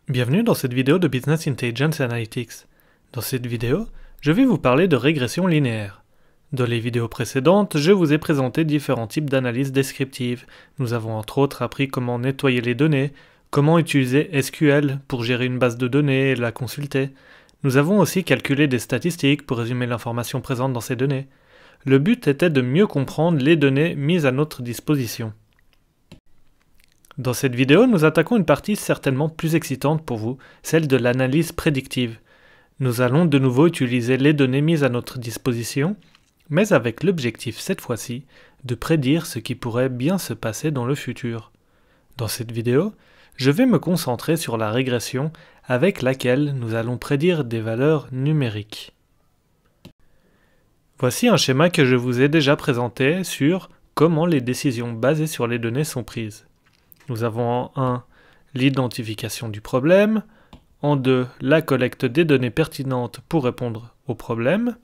Bienvenue dans cette vidéo de Business Intelligence Analytics. Dans cette vidéo, je vais vous parler de régression linéaire. Dans les vidéos précédentes, je vous ai présenté différents types d'analyses descriptives. Nous avons entre autres appris comment nettoyer les données, comment utiliser SQL pour gérer une base de données et la consulter. Nous avons aussi calculé des statistiques pour résumer l'information présente dans ces données. Le but était de mieux comprendre les données mises à notre disposition. Dans cette vidéo, nous attaquons une partie certainement plus excitante pour vous, celle de l'analyse prédictive. Nous allons de nouveau utiliser les données mises à notre disposition, mais avec l'objectif cette fois-ci de prédire ce qui pourrait bien se passer dans le futur. Dans cette vidéo, je vais me concentrer sur la régression avec laquelle nous allons prédire des valeurs numériques. Voici un schéma que je vous ai déjà présenté sur comment les décisions basées sur les données sont prises. Nous avons en 1 l'identification du problème, en 2 la collecte des données pertinentes pour répondre au problème,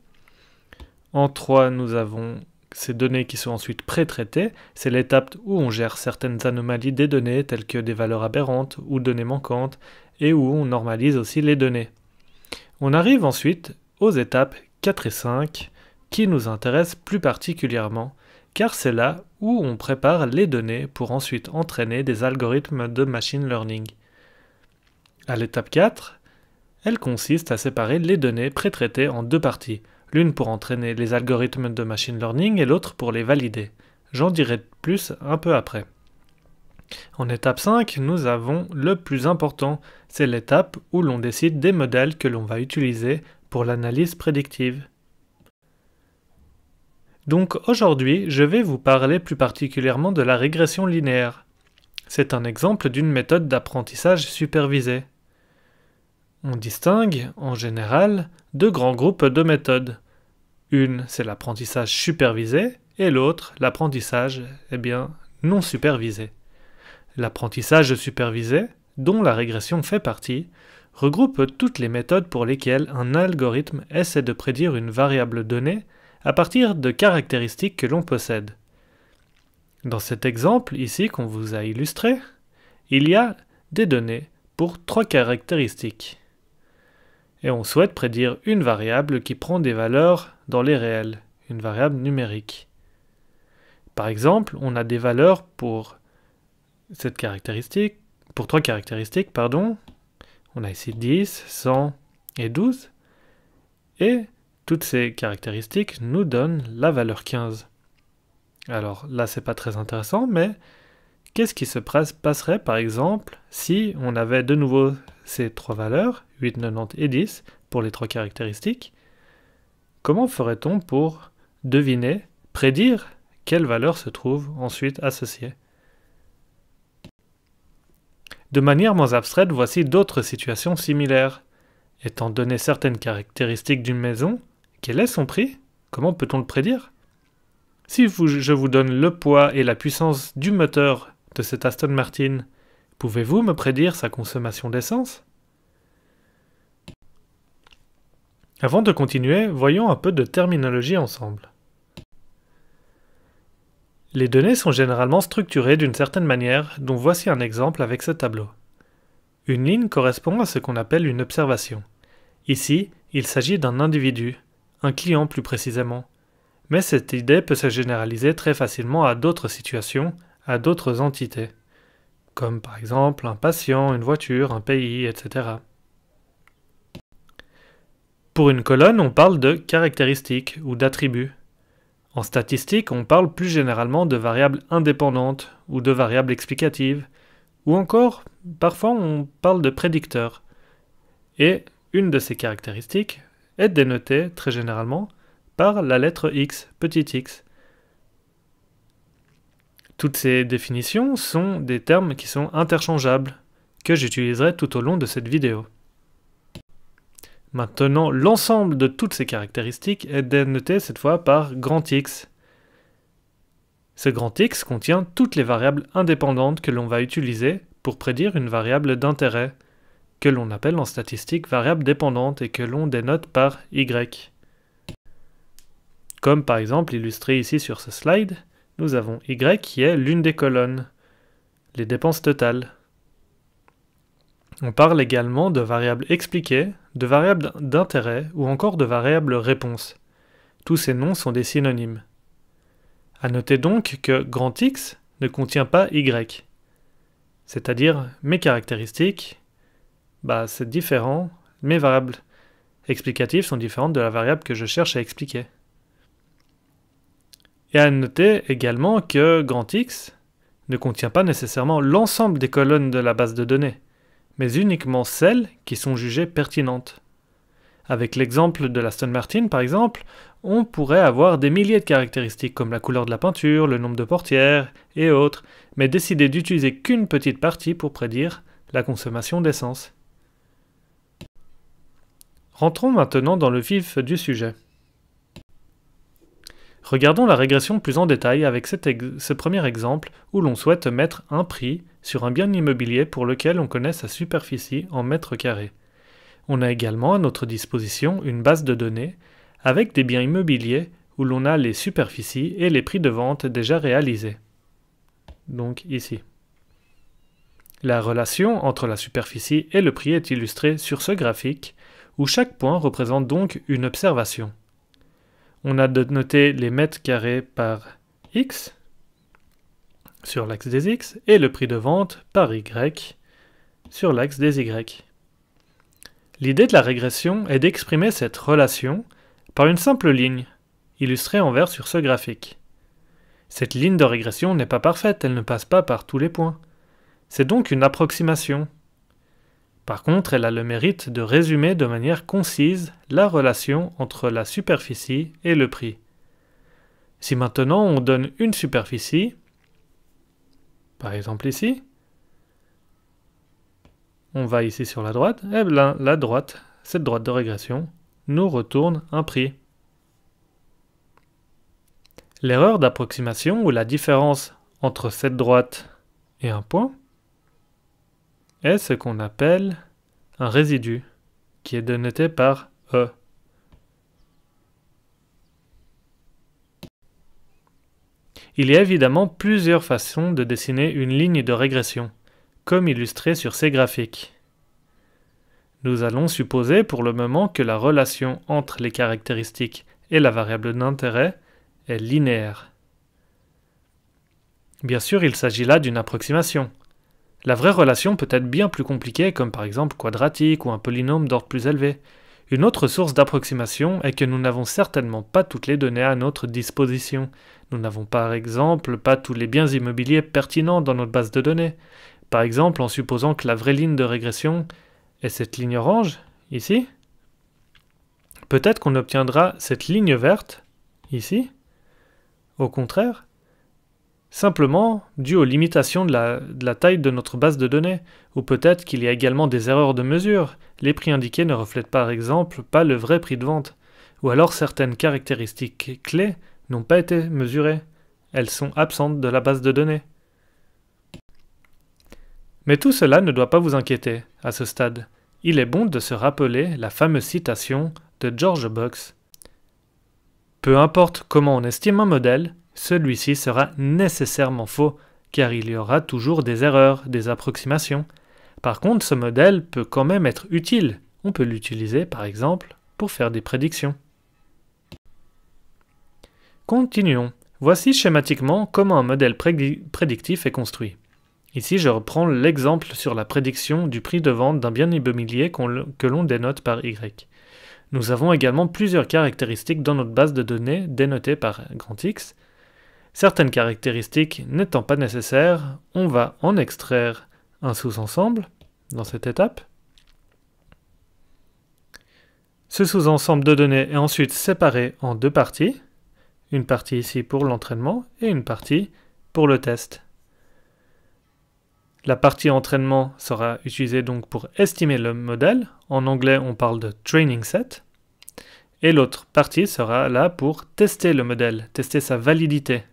en 3 nous avons ces données qui sont ensuite pré-traitées, c'est l'étape où on gère certaines anomalies des données telles que des valeurs aberrantes ou données manquantes et où on normalise aussi les données. On arrive ensuite aux étapes 4 et 5 qui nous intéressent plus particulièrement car c'est là où on prépare les données pour ensuite entraîner des algorithmes de machine learning. À l'étape 4, elle consiste à séparer les données pré-traitées en deux parties, l'une pour entraîner les algorithmes de machine learning et l'autre pour les valider. J'en dirai plus un peu après. En étape 5, nous avons le plus important, c'est l'étape où l'on décide des modèles que l'on va utiliser pour l'analyse prédictive. Donc aujourd'hui, je vais vous parler plus particulièrement de la régression linéaire. C'est un exemple d'une méthode d'apprentissage supervisé. On distingue, en général, deux grands groupes de méthodes. Une, c'est l'apprentissage supervisé, et l'autre, l'apprentissage, non supervisé. L'apprentissage supervisé, dont la régression fait partie, regroupe toutes les méthodes pour lesquelles un algorithme essaie de prédire une variable donnée à partir de caractéristiques que l'on possède. Dans cet exemple ici qu'on vous a illustré, il y a des données pour 3 caractéristiques. Et on souhaite prédire une variable qui prend des valeurs dans les réels, une variable numérique. Par exemple, on a des valeurs pour cette caractéristique, pour 3 caractéristiques, On a ici 10, 100 et 12. Et toutes ces caractéristiques nous donnent la valeur 15. Alors là, c'est pas très intéressant, mais qu'est-ce qui se passerait par exemple si on avait de nouveau ces 3 valeurs, 8, 90 et 10, pour les 3 caractéristiques? Comment ferait-on pour deviner, prédire quelle valeur se trouve ensuite associée? De manière moins abstraite, voici d'autres situations similaires. Étant donné certaines caractéristiques d'une maison, quel est son prix? Comment peut-on le prédire? Si je vous donne le poids et la puissance du moteur de cet Aston Martin, pouvez-vous me prédire sa consommation d'essence? Avant de continuer, voyons un peu de terminologie ensemble. Les données sont généralement structurées d'une certaine manière, dont voici un exemple avec ce tableau. Une ligne correspond à ce qu'on appelle une observation. Ici, il s'agit d'un individu, un client plus précisément. Mais cette idée peut se généraliser très facilement à d'autres situations, à d'autres entités, comme par exemple un patient, une voiture, un pays, etc. Pour une colonne, on parle de caractéristiques ou d'attributs. En statistique, on parle plus généralement de variables indépendantes ou de variables explicatives, ou encore, parfois on parle de prédicteurs. Et une de ces caractéristiques est dénotée très généralement par la lettre X, petit x. Toutes ces définitions sont des termes qui sont interchangeables, que j'utiliserai tout au long de cette vidéo. Maintenant, l'ensemble de toutes ces caractéristiques est dénoté cette fois par grand X. Ce grand X contient toutes les variables indépendantes que l'on va utiliser pour prédire une variable d'intérêt, que l'on appelle en statistique variable dépendante et que l'on dénote par Y. Comme par exemple illustré ici sur ce slide, nous avons Y qui est l'une des colonnes, les dépenses totales. On parle également de variables expliquées, de variables d'intérêt ou encore de variables réponse. Tous ces noms sont des synonymes. À noter donc que grand X ne contient pas Y. C'est-à-dire mes caractéristiques, c'est différent, mes variables explicatives sont différentes de la variable que je cherche à expliquer. Et à noter également que grand X ne contient pas nécessairement l'ensemble des colonnes de la base de données, mais uniquement celles qui sont jugées pertinentes. Avec l'exemple de l'Aston Martin par exemple, on pourrait avoir des milliers de caractéristiques comme la couleur de la peinture, le nombre de portières et autres, mais décider d'utiliser qu'une petite partie pour prédire la consommation d'essence. Rentrons maintenant dans le vif du sujet. Regardons la régression plus en détail avec ce premier exemple où l'on souhaite mettre un prix sur un bien immobilier pour lequel on connaît sa superficie en mètres carrés. On a également à notre disposition une base de données avec des biens immobiliers où l'on a les superficies et les prix de vente déjà réalisés. Donc ici. La relation entre la superficie et le prix est illustrée sur ce graphique où chaque point représente donc une observation. On a noté les mètres carrés par X sur l'axe des X et le prix de vente par Y sur l'axe des Y. L'idée de la régression est d'exprimer cette relation par une simple ligne, illustrée en vert sur ce graphique. Cette ligne de régression n'est pas parfaite, elle ne passe pas par tous les points. C'est donc une approximation. Par contre, elle a le mérite de résumer de manière concise la relation entre la superficie et le prix. Si maintenant on donne une superficie, par exemple ici, on va ici sur la droite, et bien la droite, cette droite de régression, nous retourne un prix. L'erreur d'approximation ou la différence entre cette droite et un point est ce qu'on appelle un résidu, qui est dénoté par E. Il y a évidemment plusieurs façons de dessiner une ligne de régression, comme illustré sur ces graphiques. Nous allons supposer pour le moment que la relation entre les caractéristiques et la variable d'intérêt est linéaire. Bien sûr, il s'agit là d'une approximation. La vraie relation peut être bien plus compliquée, comme par exemple quadratique ou un polynôme d'ordre plus élevé. Une autre source d'approximation est que nous n'avons certainement pas toutes les données à notre disposition. Nous n'avons par exemple pas tous les biens immobiliers pertinents dans notre base de données. Par exemple, en supposant que la vraie ligne de régression est cette ligne orange, ici, peut-être qu'on obtiendra cette ligne verte, ici, au contraire, simplement dû aux limitations de la taille de notre base de données, ou peut-être qu'il y a également des erreurs de mesure. Les prix indiqués ne reflètent par exemple pas le vrai prix de vente, ou alors certaines caractéristiques clés n'ont pas été mesurées, elles sont absentes de la base de données. Mais tout cela ne doit pas vous inquiéter à ce stade. Il est bon de se rappeler la fameuse citation de George Box. Peu importe comment on estime un modèle, celui-ci sera nécessairement faux, car il y aura toujours des erreurs, des approximations. Par contre, ce modèle peut quand même être utile. On peut l'utiliser, par exemple, pour faire des prédictions. Continuons. Voici schématiquement comment un modèle prédictif est construit. Ici, je reprends l'exemple sur la prédiction du prix de vente d'un bien immobilier que l'on dénote par Y. Nous avons également plusieurs caractéristiques dans notre base de données dénotées par grand X. Certaines caractéristiques n'étant pas nécessaires, on va en extraire un sous-ensemble dans cette étape. Ce sous-ensemble de données est ensuite séparé en deux parties. Une partie ici pour l'entraînement et une partie pour le test. La partie entraînement sera utilisée donc pour estimer le modèle. En anglais, on parle de training set. Et l'autre partie sera là pour tester le modèle, tester sa validité.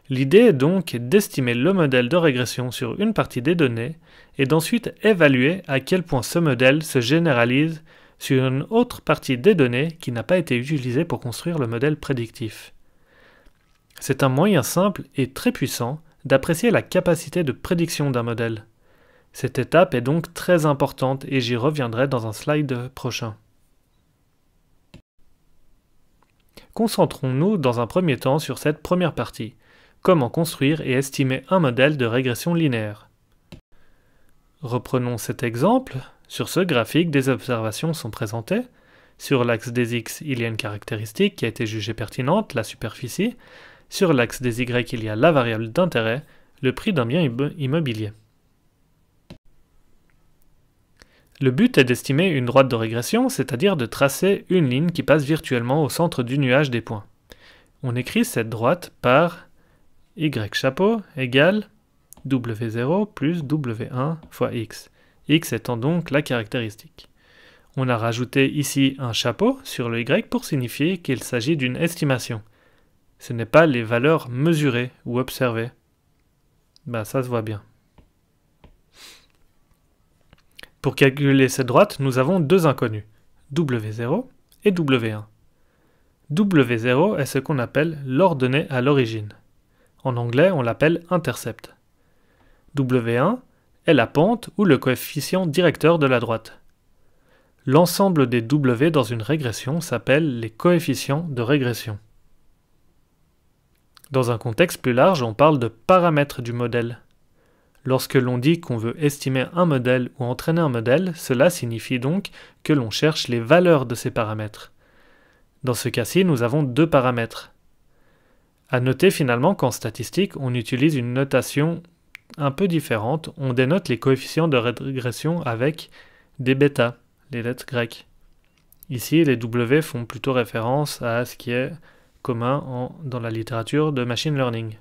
L'idée est donc d'estimer le modèle de régression sur une partie des données et d'ensuite évaluer à quel point ce modèle se généralise sur une autre partie des données qui n'a pas été utilisée pour construire le modèle prédictif. C'est un moyen simple et très puissant d'apprécier la capacité de prédiction d'un modèle. Cette étape est donc très importante et j'y reviendrai dans un slide prochain. Concentrons-nous dans un premier temps sur cette première partie. Comment construire et estimer un modèle de régression linéaire. Reprenons cet exemple. Sur ce graphique, des observations sont présentées. Sur l'axe des X, il y a une caractéristique qui a été jugée pertinente, la superficie. Sur l'axe des Y, il y a la variable d'intérêt, le prix d'un bien immobilier. Le but est d'estimer une droite de régression, c'est-à-dire de tracer une ligne qui passe virtuellement au centre du nuage des points. On écrit cette droite par y chapeau égale W0 plus W1 fois x, x étant donc la caractéristique. On a rajouté ici un chapeau sur le y pour signifier qu'il s'agit d'une estimation. Ce n'est pas les valeurs mesurées ou observées. Ça se voit bien. Pour calculer cette droite, nous avons deux inconnus, W0 et W1. W0 est ce qu'on appelle l'ordonnée à l'origine. En anglais, on l'appelle intercept. W1 est la pente ou le coefficient directeur de la droite. L'ensemble des W dans une régression s'appelle les coefficients de régression. Dans un contexte plus large, on parle de paramètres du modèle. Lorsque l'on dit qu'on veut estimer un modèle ou entraîner un modèle, cela signifie donc que l'on cherche les valeurs de ces paramètres. Dans ce cas-ci, nous avons deux paramètres. À noter finalement qu'en statistique, on utilise une notation un peu différente. On dénote les coefficients de régression avec des bêtas, les lettres grecques. Ici, les W font plutôt référence à ce qui est commun dans la littérature de machine learning.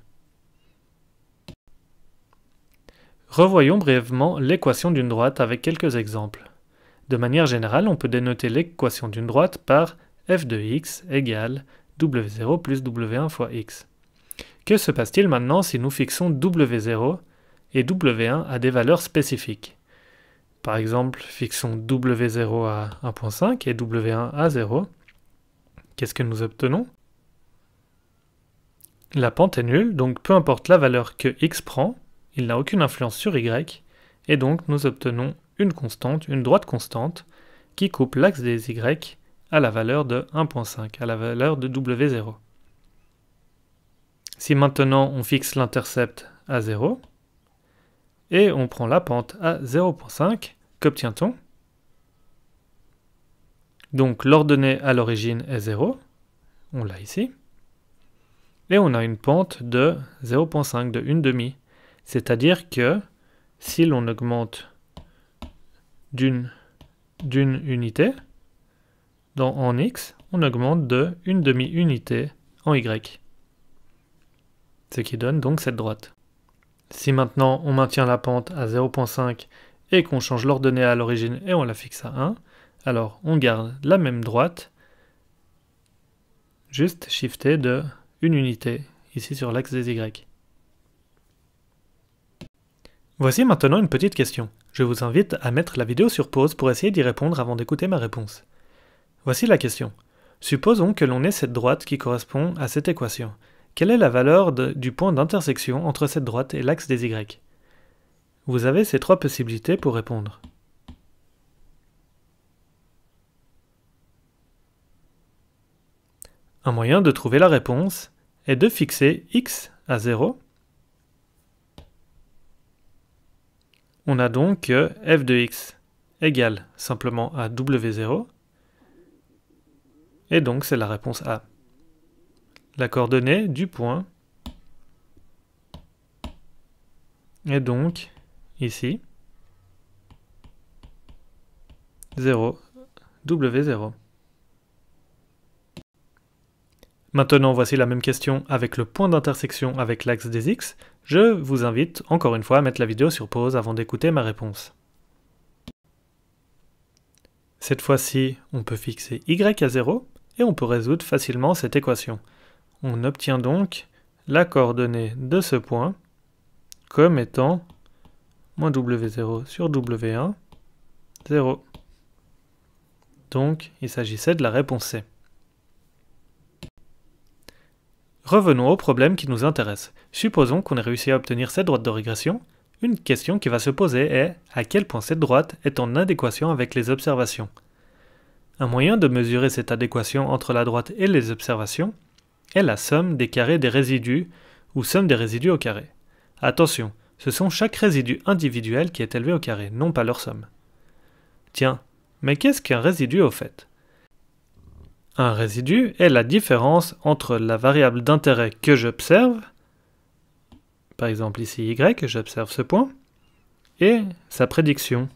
Revoyons brièvement l'équation d'une droite avec quelques exemples. De manière générale, on peut dénoter l'équation d'une droite par f de x égale W0 plus W1 fois x. Que se passe-t-il maintenant si nous fixons W0 et W1 à des valeurs spécifiques? Par exemple, fixons W0 à 1.5 et W1 à 0. Qu'est-ce que nous obtenons? La pente est nulle, donc peu importe la valeur que x prend, il n'a aucune influence sur y, et donc nous obtenons une constante, une droite constante, qui coupe l'axe des y à la valeur de 1.5, à la valeur de W0. Si maintenant on fixe l'intercept à 0, et on prend la pente à 0.5, qu'obtient-on? Donc l'ordonnée à l'origine est 0, on l'a ici, et on a une pente de 0.5, de 1/2. C'est-à-dire que si l'on augmente d'une unité en x, on augmente de 1/2 unité en y. Ce qui donne donc cette droite. Si maintenant on maintient la pente à 0.5 et qu'on change l'ordonnée à l'origine et on la fixe à 1, alors on garde la même droite, juste shiftée de 1 unité, ici sur l'axe des y. Voici maintenant une petite question. Je vous invite à mettre la vidéo sur pause pour essayer d'y répondre avant d'écouter ma réponse. Voici la question. Supposons que l'on ait cette droite qui correspond à cette équation. Quelle est la valeur du point d'intersection entre cette droite et l'axe des y? Vous avez ces trois possibilités pour répondre. Un moyen de trouver la réponse est de fixer x à 0. On a donc que f de x égale simplement à W0, et donc c'est la réponse A. La coordonnée du point est donc ici 0, W0. Maintenant, voici la même question avec le point d'intersection avec l'axe des x. Je vous invite encore une fois à mettre la vidéo sur pause avant d'écouter ma réponse. Cette fois-ci, on peut fixer y à 0 et on peut résoudre facilement cette équation. On obtient donc la coordonnée de ce point comme étant moins W0 sur W1, 0. Donc, il s'agissait de la réponse C. Revenons au problème qui nous intéresse. Supposons qu'on ait réussi à obtenir cette droite de régression, une question qui va se poser est à quel point cette droite est en adéquation avec les observations. Un moyen de mesurer cette adéquation entre la droite et les observations est la somme des carrés des résidus ou somme des résidus au carré. Attention, ce sont chaque résidu individuel qui est élevé au carré, non pas leur somme. Tiens, mais qu'est-ce qu'un résidu au fait? Un résidu est la différence entre la variable d'intérêt que j'observe, par exemple ici y, j'observe ce point, et sa prédiction.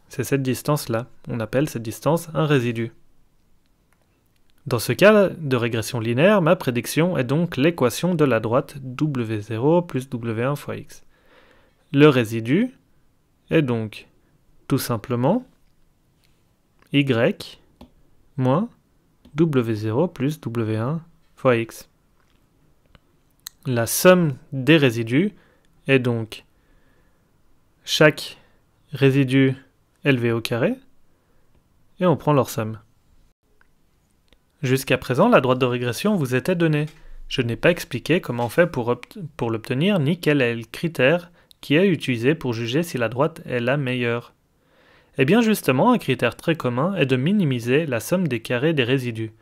C'est cette distance-là. On appelle cette distance un résidu. Dans ce cas de régression linéaire, ma prédiction est donc l'équation de la droite W0 plus W1 fois x. Le résidu est donc tout simplement y moins W0 plus W1 fois x. La somme des résidus est donc chaque résidu élevé au carré, et on prend leur somme. Jusqu'à présent, la droite de régression vous était donnée. Je n'ai pas expliqué comment on fait pour l'obtenir, ni quel est le critère qui est utilisé pour juger si la droite est la meilleure. Eh bien justement, un critère très commun est de minimiser la somme des carrés des résidus,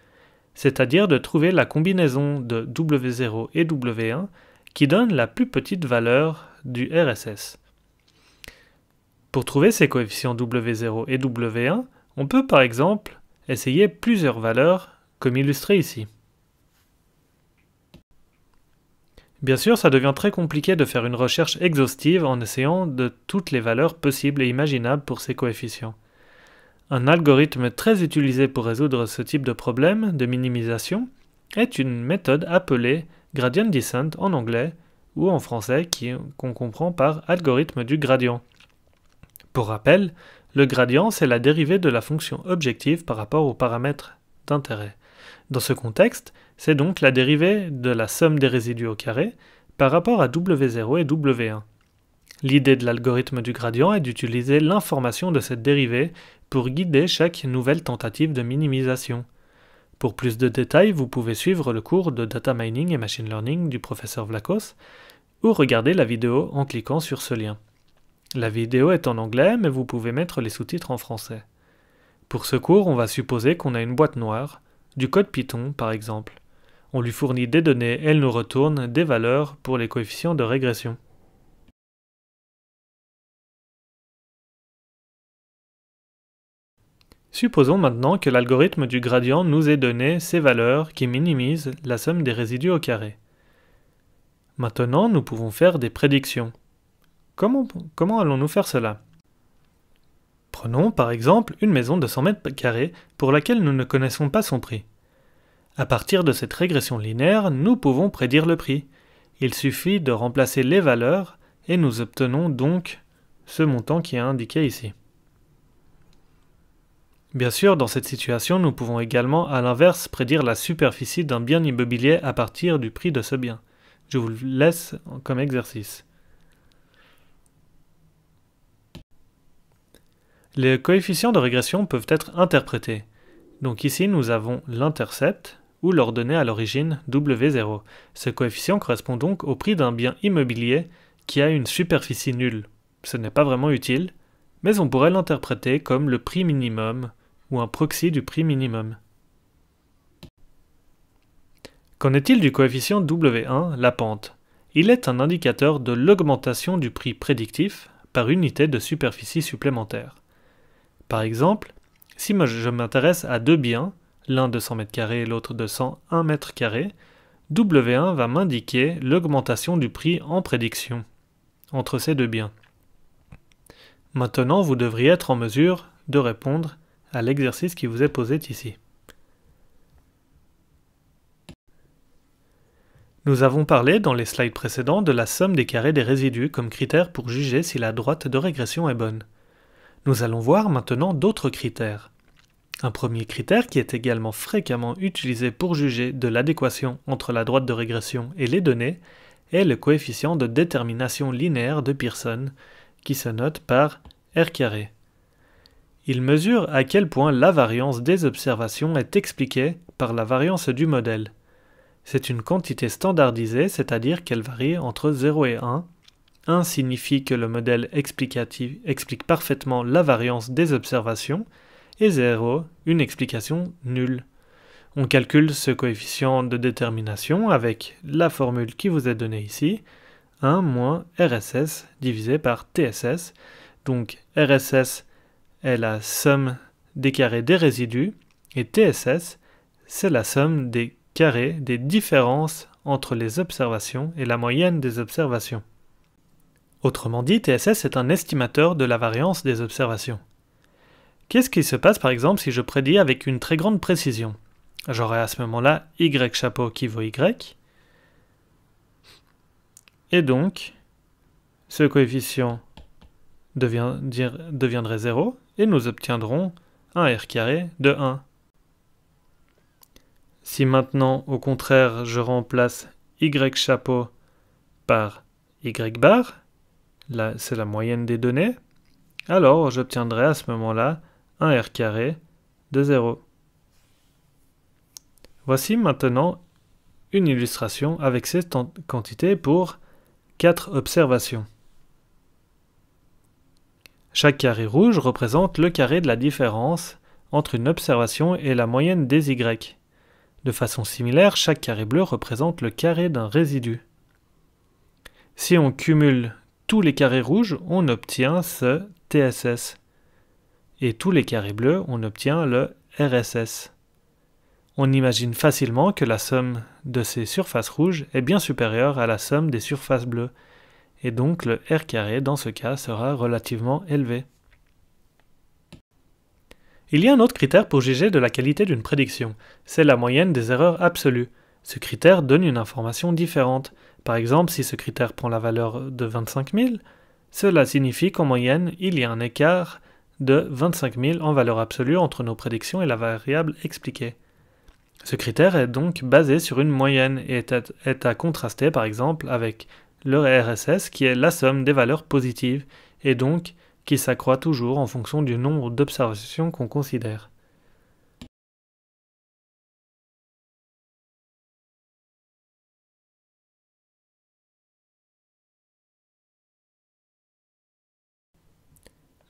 c'est-à-dire de trouver la combinaison de W0 et W1 qui donne la plus petite valeur du RSS. Pour trouver ces coefficients W0 et W1, on peut par exemple essayer plusieurs valeurs, comme illustré ici. Bien sûr, ça devient très compliqué de faire une recherche exhaustive en essayant de toutes les valeurs possibles et imaginables pour ces coefficients. Un algorithme très utilisé pour résoudre ce type de problème de minimisation est une méthode appelée gradient descent en anglais ou en français qu'on comprend par algorithme du gradient. Pour rappel, le gradient c'est la dérivée de la fonction objective par rapport aux paramètres d'intérêt. Dans ce contexte, c'est donc la dérivée de la somme des résidus au carré par rapport à W0 et W1. L'idée de l'algorithme du gradient est d'utiliser l'information de cette dérivée pour guider chaque nouvelle tentative de minimisation. Pour plus de détails, vous pouvez suivre le cours de Data Mining et Machine Learning du professeur Vlachos ou regarder la vidéo en cliquant sur ce lien. La vidéo est en anglais, mais vous pouvez mettre les sous-titres en français. Pour ce cours, on va supposer qu'on a une boîte noire, du code Python par exemple. On lui fournit des données et elle nous retourne des valeurs pour les coefficients de régression. Supposons maintenant que l'algorithme du gradient nous ait donné ces valeurs qui minimisent la somme des résidus au carré. Maintenant, nous pouvons faire des prédictions. Comment allons-nous faire cela? Prenons par exemple une maison de 100 mètres carrés pour laquelle nous ne connaissons pas son prix. À partir de cette régression linéaire, nous pouvons prédire le prix. Il suffit de remplacer les valeurs et nous obtenons donc ce montant qui est indiqué ici. Bien sûr, dans cette situation, nous pouvons également, à l'inverse, prédire la superficie d'un bien immobilier à partir du prix de ce bien. Je vous le laisse comme exercice. Les coefficients de régression peuvent être interprétés. Donc ici, nous avons l'intercept, ou l'ordonnée à l'origine W0. Ce coefficient correspond donc au prix d'un bien immobilier qui a une superficie nulle. Ce n'est pas vraiment utile, mais on pourrait l'interpréter comme le prix minimum, ou un proxy du prix minimum. Qu'en est-il du coefficient W1, la pente? Il est un indicateur de l'augmentation du prix prédictif par unité de superficie supplémentaire. Par exemple, si je m'intéresse à deux biens, l'un de 100 m² et l'autre de 101 m², W1 va m'indiquer l'augmentation du prix en prédiction entre ces deux biens. Maintenant, vous devriez être en mesure de répondre à l'exercice qui vous est posé ici. Nous avons parlé dans les slides précédents de la somme des carrés des résidus comme critère pour juger si la droite de régression est bonne. Nous allons voir maintenant d'autres critères. Un premier critère qui est également fréquemment utilisé pour juger de l'adéquation entre la droite de régression et les données est le coefficient de détermination linéaire de Pearson, qui se note par R². Il mesure à quel point la variance des observations est expliquée par la variance du modèle. C'est une quantité standardisée, c'est-à-dire qu'elle varie entre 0 et 1. 1 signifie que le modèle explicatif explique parfaitement la variance des observations, et 0, une explication nulle. On calcule ce coefficient de détermination avec la formule qui vous est donnée ici, 1 moins RSS divisé par TSS. Donc RSS est la somme des carrés des résidus, et TSS, c'est la somme des carrés des différences entre les observations et la moyenne des observations. Autrement dit, TSS est un estimateur de la variance des observations. Qu'est-ce qui se passe par exemple si je prédis avec une très grande précision? J'aurai à ce moment-là Y chapeau qui vaut Y, et donc ce coefficient deviendrait 0, et nous obtiendrons un R carré de 1. Si maintenant, au contraire, je remplace Y chapeau par Y bar, là c'est la moyenne des données, alors j'obtiendrai à ce moment-là un R carré de 0. Voici maintenant une illustration avec cette quantité pour 4 observations. Chaque carré rouge représente le carré de la différence entre une observation et la moyenne des Y. De façon similaire, chaque carré bleu représente le carré d'un résidu. Si on cumule tous les carrés rouges, on obtient ce TSS. Et tous les carrés bleus, on obtient le RSS. On imagine facilement que la somme de ces surfaces rouges est bien supérieure à la somme des surfaces bleues, et donc le R carré dans ce cas sera relativement élevé. Il y a un autre critère pour juger de la qualité d'une prédiction, c'est la moyenne des erreurs absolues. Ce critère donne une information différente. Par exemple, si ce critère prend la valeur de 25 000, cela signifie qu'en moyenne, il y a un écart de 25 000 en valeur absolue entre nos prédictions et la variable expliquée. Ce critère est donc basé sur une moyenne et est à contraster par exemple avec le RSS qui est la somme des valeurs positives et donc qui s'accroît toujours en fonction du nombre d'observations qu'on considère.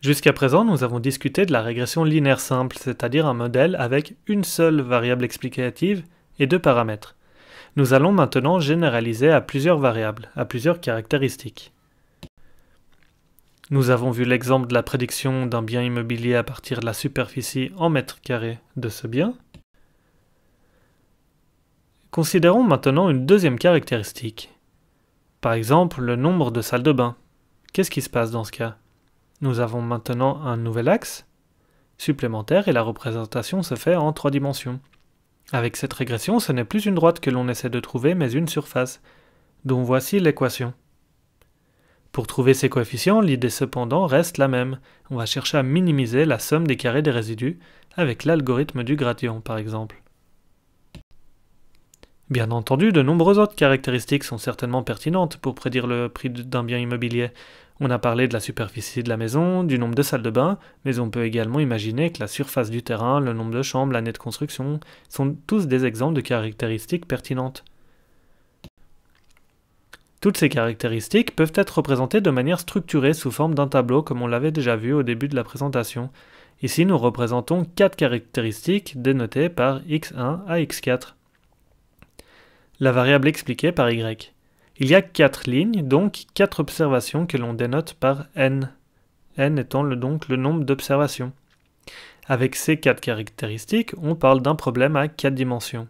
Jusqu'à présent, nous avons discuté de la régression linéaire simple, c'est-à-dire un modèle avec une seule variable explicative et deux paramètres. Nous allons maintenant généraliser à plusieurs variables, à plusieurs caractéristiques. Nous avons vu l'exemple de la prédiction d'un bien immobilier à partir de la superficie en mètres carrés de ce bien. Considérons maintenant une deuxième caractéristique. Par exemple, le nombre de salles de bain. Qu'est-ce qui se passe dans ce cas? Nous avons maintenant un nouvel axe supplémentaire et la représentation se fait en 3 dimensions. Avec cette régression, ce n'est plus une droite que l'on essaie de trouver, mais une surface, dont voici l'équation. Pour trouver ces coefficients, l'idée cependant reste la même. On va chercher à minimiser la somme des carrés des résidus avec l'algorithme du gradient, par exemple. Bien entendu, de nombreuses autres caractéristiques sont certainement pertinentes pour prédire le prix d'un bien immobilier. On a parlé de la superficie de la maison, du nombre de salles de bain, mais on peut également imaginer que la surface du terrain, le nombre de chambres, l'année de construction, sont tous des exemples de caractéristiques pertinentes. Toutes ces caractéristiques peuvent être représentées de manière structurée sous forme d'un tableau comme on l'avait déjà vu au début de la présentation. Ici, nous représentons 4 caractéristiques dénotées par x1 à x4. La variable expliquée par y. Il y a 4 lignes, donc 4 observations que l'on dénote par n. N étant donc le nombre d'observations. Avec ces 4 caractéristiques, on parle d'un problème à 4 dimensions.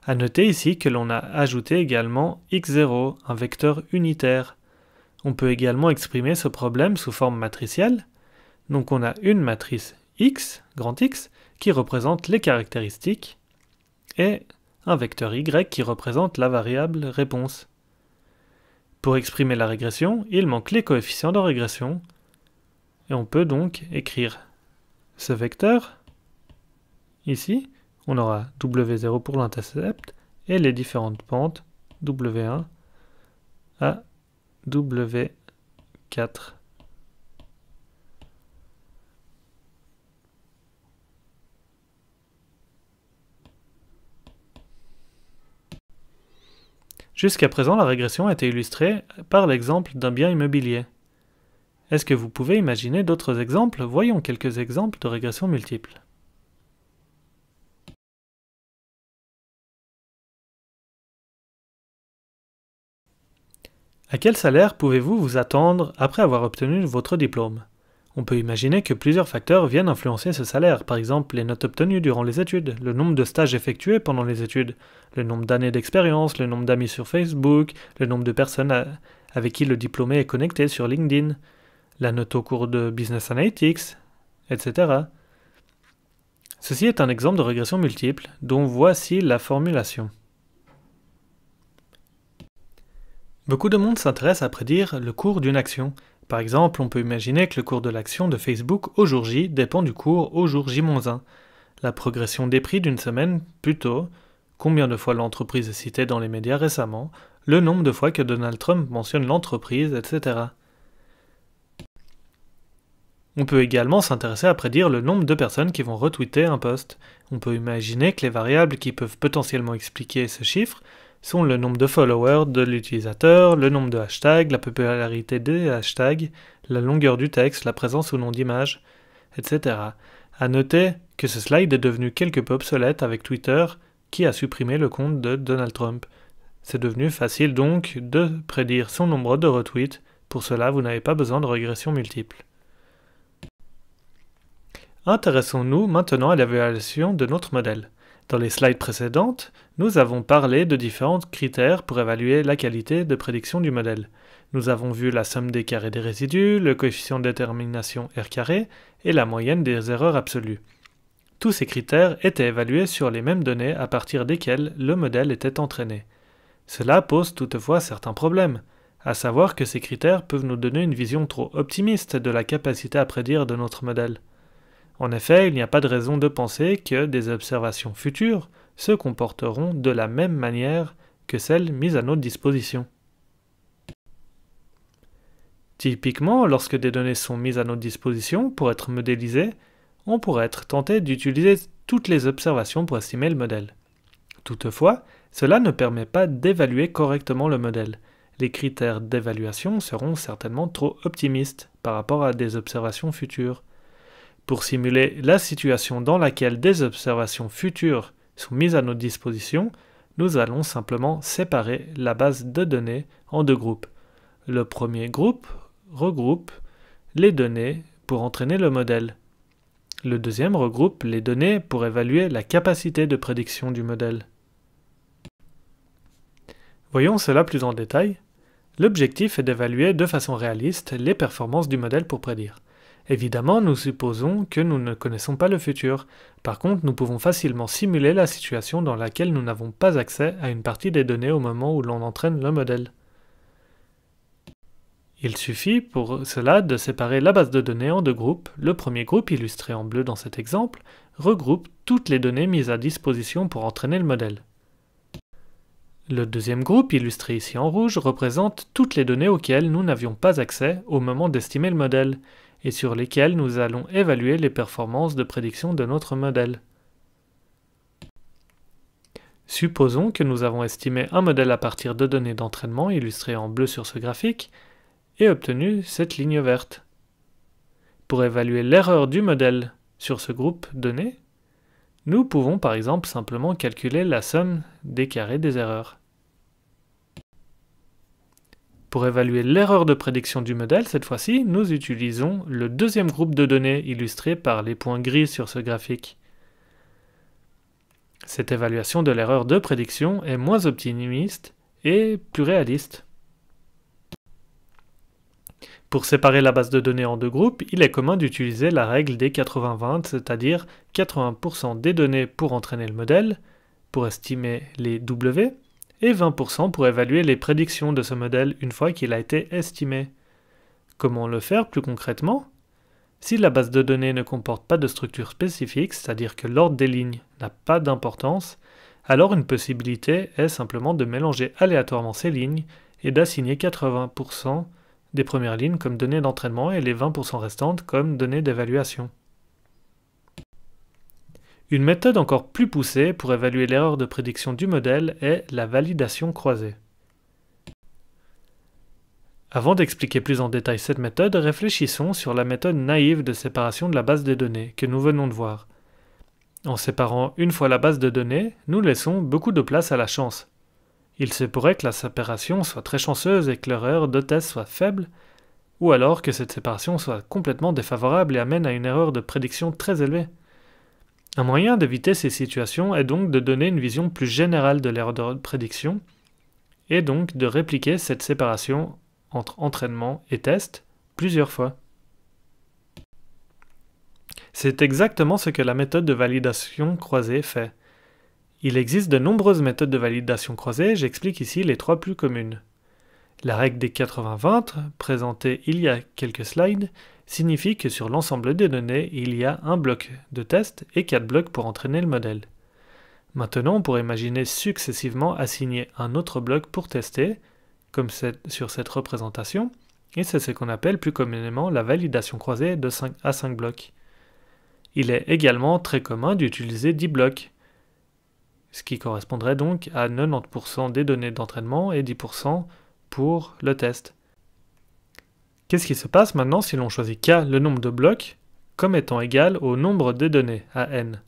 À noter ici que l'on a ajouté également x0, un vecteur unitaire. On peut également exprimer ce problème sous forme matricielle. Donc on a une matrice x, grand X, qui représente les caractéristiques, et un vecteur y qui représente la variable réponse. Pour exprimer la régression, il manque les coefficients de régression, et on peut donc écrire ce vecteur ici. On aura W0 pour l'intercept et les différentes pentes W1 à W4. Jusqu'à présent, la régression a été illustrée par l'exemple d'un bien immobilier. Est-ce que vous pouvez imaginer d'autres exemples? Voyons quelques exemples de régression multiple. À quel salaire pouvez-vous vous attendre après avoir obtenu votre diplôme? On peut imaginer que plusieurs facteurs viennent influencer ce salaire, par exemple les notes obtenues durant les études, le nombre de stages effectués pendant les études, le nombre d'années d'expérience, le nombre d'amis sur Facebook, le nombre de personnes avec qui le diplômé est connecté sur LinkedIn, la note au cours de Business Analytics, etc. Ceci est un exemple de régression multiple, dont voici la formulation. Beaucoup de monde s'intéresse à prédire le cours d'une action. Par exemple, on peut imaginer que le cours de l'action de Facebook au jour J dépend du cours au jour J-1. La progression des prix d'une semaine plus tôt, combien de fois l'entreprise est citée dans les médias récemment, le nombre de fois que Donald Trump mentionne l'entreprise, etc. On peut également s'intéresser à prédire le nombre de personnes qui vont retweeter un post. On peut imaginer que les variables qui peuvent potentiellement expliquer ce chiffre sont le nombre de followers de l'utilisateur, le nombre de hashtags, la popularité des hashtags, la longueur du texte, la présence ou non d'image, etc. À noter que ce slide est devenu quelque peu obsolète avec Twitter qui a supprimé le compte de Donald Trump. C'est devenu facile donc de prédire son nombre de retweets. Pour cela, vous n'avez pas besoin de régression multiple. Intéressons-nous maintenant à l'évaluation de notre modèle. Dans les slides précédentes, nous avons parlé de différents critères pour évaluer la qualité de prédiction du modèle. Nous avons vu la somme des carrés des résidus, le coefficient de détermination R carré et la moyenne des erreurs absolues. Tous ces critères étaient évalués sur les mêmes données à partir desquelles le modèle était entraîné. Cela pose toutefois certains problèmes, à savoir que ces critères peuvent nous donner une vision trop optimiste de la capacité à prédire de notre modèle. En effet, il n'y a pas de raison de penser que des observations futures se comporteront de la même manière que celles mises à notre disposition. Typiquement, lorsque des données sont mises à notre disposition pour être modélisées, on pourrait être tenté d'utiliser toutes les observations pour estimer le modèle. Toutefois, cela ne permet pas d'évaluer correctement le modèle. Les critères d'évaluation seront certainement trop optimistes par rapport à des observations futures. Pour simuler la situation dans laquelle des observations futures sont mises à notre disposition, nous allons simplement séparer la base de données en deux groupes. Le premier groupe regroupe les données pour entraîner le modèle. Le deuxième regroupe les données pour évaluer la capacité de prédiction du modèle. Voyons cela plus en détail. L'objectif est d'évaluer de façon réaliste les performances du modèle pour prédire. Évidemment, nous supposons que nous ne connaissons pas le futur. Par contre, nous pouvons facilement simuler la situation dans laquelle nous n'avons pas accès à une partie des données au moment où l'on entraîne le modèle. Il suffit pour cela de séparer la base de données en deux groupes. Le premier groupe, illustré en bleu dans cet exemple, regroupe toutes les données mises à disposition pour entraîner le modèle. Le deuxième groupe, illustré ici en rouge, représente toutes les données auxquelles nous n'avions pas accès au moment d'estimer le modèle, et sur lesquelles nous allons évaluer les performances de prédiction de notre modèle. Supposons que nous avons estimé un modèle à partir de données d'entraînement illustrées en bleu sur ce graphique et obtenu cette ligne verte. Pour évaluer l'erreur du modèle sur ce groupe donné, nous pouvons par exemple simplement calculer la somme des carrés des erreurs. Pour évaluer l'erreur de prédiction du modèle, cette fois-ci, nous utilisons le deuxième groupe de données illustré par les points gris sur ce graphique. Cette évaluation de l'erreur de prédiction est moins optimiste et plus réaliste. Pour séparer la base de données en deux groupes, il est commun d'utiliser la règle des 80-20, c'est-à-dire 80% des données pour entraîner le modèle, pour estimer les W, et 20% pour évaluer les prédictions de ce modèle une fois qu'il a été estimé. Comment le faire plus concrètement? Si la base de données ne comporte pas de structure spécifique, c'est-à-dire que l'ordre des lignes n'a pas d'importance, alors une possibilité est simplement de mélanger aléatoirement ces lignes et d'assigner 80% des premières lignes comme données d'entraînement et les 20% restantes comme données d'évaluation. Une méthode encore plus poussée pour évaluer l'erreur de prédiction du modèle est la validation croisée. Avant d'expliquer plus en détail cette méthode, réfléchissons sur la méthode naïve de séparation de la base de données que nous venons de voir. En séparant une fois la base de données, nous laissons beaucoup de place à la chance. Il se pourrait que la séparation soit très chanceuse et que l'erreur de test soit faible, ou alors que cette séparation soit complètement défavorable et amène à une erreur de prédiction très élevée. Un moyen d'éviter ces situations est donc de donner une vision plus générale de l'erreur de prédiction, et donc de répliquer cette séparation entre entraînement et test plusieurs fois. C'est exactement ce que la méthode de validation croisée fait. Il existe de nombreuses méthodes de validation croisée, j'explique ici les 3 plus communes. La règle des 80-20, présentée il y a quelques slides, signifie que sur l'ensemble des données, il y a un bloc de test et 4 blocs pour entraîner le modèle. Maintenant, on pourrait imaginer successivement assigner un autre bloc pour tester, comme sur cette représentation, et c'est ce qu'on appelle plus communément la validation croisée de 5 à 5 blocs. Il est également très commun d'utiliser 10 blocs, ce qui correspondrait donc à 90% des données d'entraînement et 10% pour le test. Qu'est-ce qui se passe maintenant si l'on choisit k, le nombre de blocs, comme étant égal au nombre de données, à n?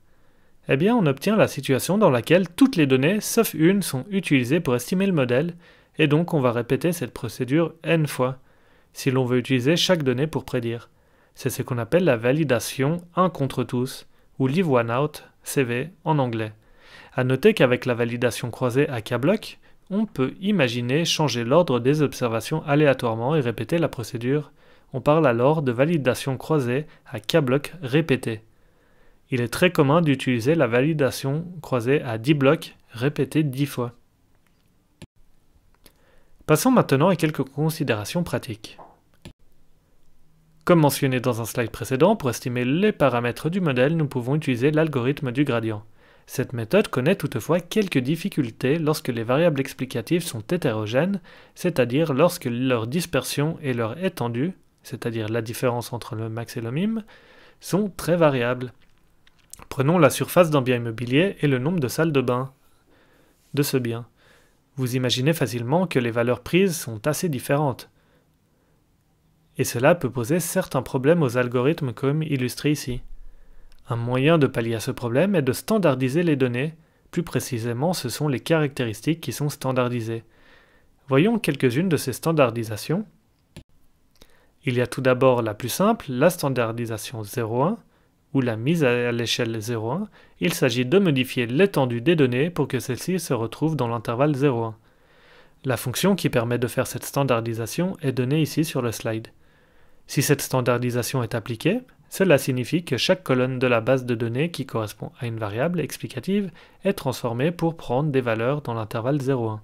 Eh bien, on obtient la situation dans laquelle toutes les données, sauf une, sont utilisées pour estimer le modèle, et donc on va répéter cette procédure n fois, si l'on veut utiliser chaque donnée pour prédire. C'est ce qu'on appelle la validation 1 contre tous, ou leave one out, CV en anglais. À noter qu'avec la validation croisée à k blocs, on peut imaginer changer l'ordre des observations aléatoirement et répéter la procédure. On parle alors de validation croisée à k blocs répétés. Il est très commun d'utiliser la validation croisée à 10 blocs répétée 10 fois. Passons maintenant à quelques considérations pratiques. Comme mentionné dans un slide précédent, pour estimer les paramètres du modèle, nous pouvons utiliser l'algorithme du gradient. Cette méthode connaît toutefois quelques difficultés lorsque les variables explicatives sont hétérogènes, c'est-à-dire lorsque leur dispersion et leur étendue, c'est-à-dire la différence entre le max et le min, sont très variables. Prenons la surface d'un bien immobilier et le nombre de salles de bain de ce bien. Vous imaginez facilement que les valeurs prises sont assez différentes. Et cela peut poser certains problèmes aux algorithmes comme illustré ici. Un moyen de pallier à ce problème est de standardiser les données, plus précisément ce sont les caractéristiques qui sont standardisées. Voyons quelques-unes de ces standardisations. Il y a tout d'abord la plus simple, la standardisation 0,1, ou la mise à l'échelle 0,1. Il s'agit de modifier l'étendue des données pour que celle-ci se retrouve dans l'intervalle 0,1. La fonction qui permet de faire cette standardisation est donnée ici sur le slide. Si cette standardisation est appliquée, cela signifie que chaque colonne de la base de données qui correspond à une variable explicative est transformée pour prendre des valeurs dans l'intervalle 0,1.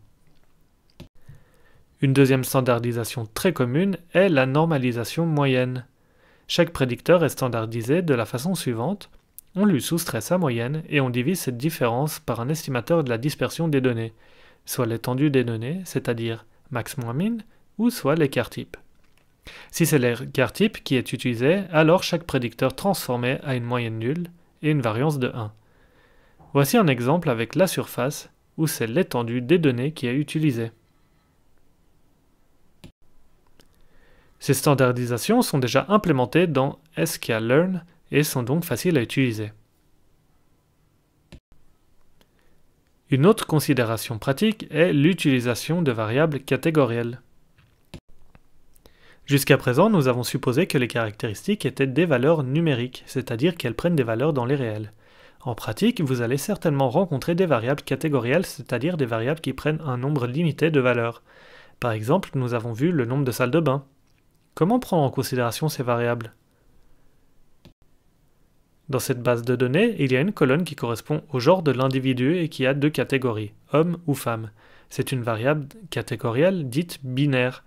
Une deuxième standardisation très commune est la normalisation moyenne. Chaque prédicteur est standardisé de la façon suivante. On lui soustrait sa moyenne et on divise cette différence par un estimateur de la dispersion des données, soit l'étendue des données, c'est-à-dire max moins min, ou soit l'écart type. Si c'est l'écart type qui est utilisé, alors chaque prédicteur transformé a une moyenne nulle et une variance de 1. Voici un exemple avec la surface, où c'est l'étendue des données qui est utilisée. Ces standardisations sont déjà implémentées dans sklearn et sont donc faciles à utiliser. Une autre considération pratique est l'utilisation de variables catégorielles. Jusqu'à présent, nous avons supposé que les caractéristiques étaient des valeurs numériques, c'est-à-dire qu'elles prennent des valeurs dans les réels. En pratique, vous allez certainement rencontrer des variables catégorielles, c'est-à-dire des variables qui prennent un nombre limité de valeurs. Par exemple, nous avons vu le nombre de salles de bain. Comment prendre en considération ces variables? Dans cette base de données, il y a une colonne qui correspond au genre de l'individu et qui a 2 catégories, homme ou femme. C'est une variable catégorielle dite binaire.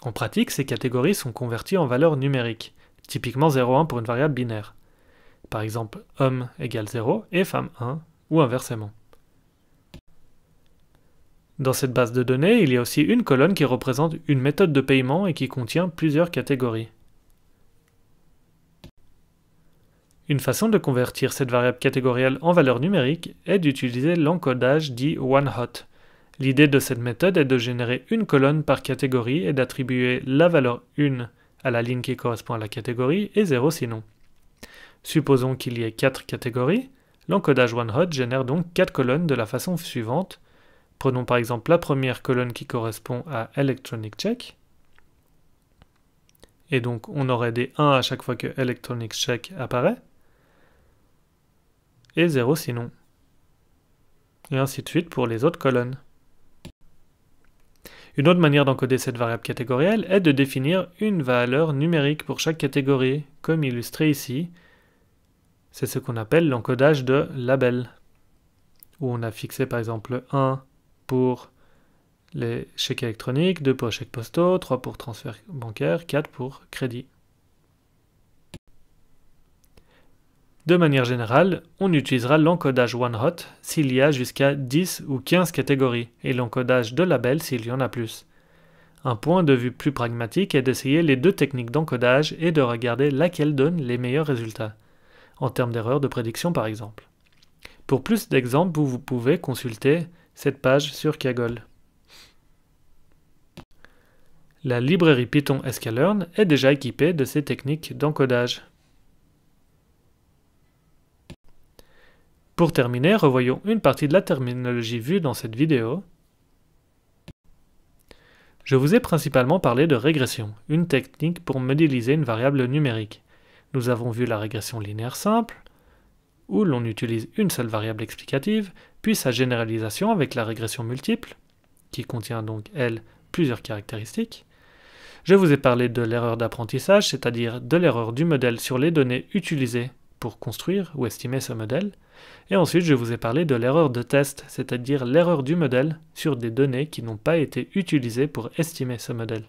En pratique, ces catégories sont converties en valeurs numériques, typiquement 0,1 pour une variable binaire. Par exemple, homme égale 0 et femme 1, ou inversement. Dans cette base de données, il y a aussi une colonne qui représente une méthode de paiement et qui contient plusieurs catégories. Une façon de convertir cette variable catégorielle en valeur numérique est d'utiliser l'encodage dit one-hot. L'idée de cette méthode est de générer une colonne par catégorie et d'attribuer la valeur 1 à la ligne qui correspond à la catégorie et 0 sinon. Supposons qu'il y ait 4 catégories. L'encodage OneHot génère donc 4 colonnes de la façon suivante. Prenons par exemple la première colonne qui correspond à Electronic Check. Et donc on aurait des 1 à chaque fois que Electronic Check apparaît. Et 0 sinon. Et ainsi de suite pour les autres colonnes. Une autre manière d'encoder cette variable catégorielle est de définir une valeur numérique pour chaque catégorie, comme illustré ici. C'est ce qu'on appelle l'encodage de label, où on a fixé par exemple 1 pour les chèques électroniques, 2 pour chèques postaux, 3 pour transfert bancaire, 4 pour crédit. De manière générale, on utilisera l'encodage OneHot s'il y a jusqu'à 10 ou 15 catégories, et l'encodage de label s'il y en a plus. Un point de vue plus pragmatique est d'essayer les deux techniques d'encodage et de regarder laquelle donne les meilleurs résultats, en termes d'erreurs de prédiction par exemple. Pour plus d'exemples, vous pouvez consulter cette page sur Kaggle. La librairie Python sklearn est déjà équipée de ces techniques d'encodage. Pour terminer, revoyons une partie de la terminologie vue dans cette vidéo. Je vous ai principalement parlé de régression, une technique pour modéliser une variable numérique. Nous avons vu la régression linéaire simple, où l'on utilise une seule variable explicative, puis sa généralisation avec la régression multiple, qui contient donc, elle, plusieurs caractéristiques. Je vous ai parlé de l'erreur d'apprentissage, c'est-à-dire de l'erreur du modèle sur les données utilisées pour construire ou estimer ce modèle. Et ensuite, je vous ai parlé de l'erreur de test, c'est-à-dire l'erreur du modèle sur des données qui n'ont pas été utilisées pour estimer ce modèle.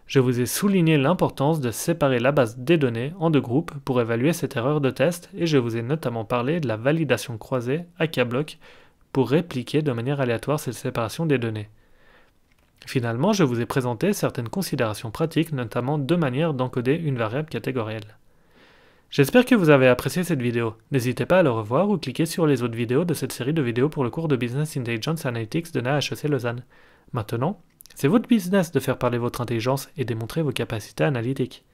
Je vous ai souligné l'importance de séparer la base des données en deux groupes pour évaluer cette erreur de test, et je vous ai notamment parlé de la validation croisée à K-block pour répliquer de manière aléatoire cette séparation des données. Finalement, je vous ai présenté certaines considérations pratiques, notamment deux manières d'encoder une variable catégorielle. J'espère que vous avez apprécié cette vidéo. N'hésitez pas à le revoir ou cliquer sur les autres vidéos de cette série de vidéos pour le cours de Business Intelligence Analytics de HEC Lausanne. Maintenant, c'est votre business de faire parler votre intelligence et démontrer vos capacités analytiques.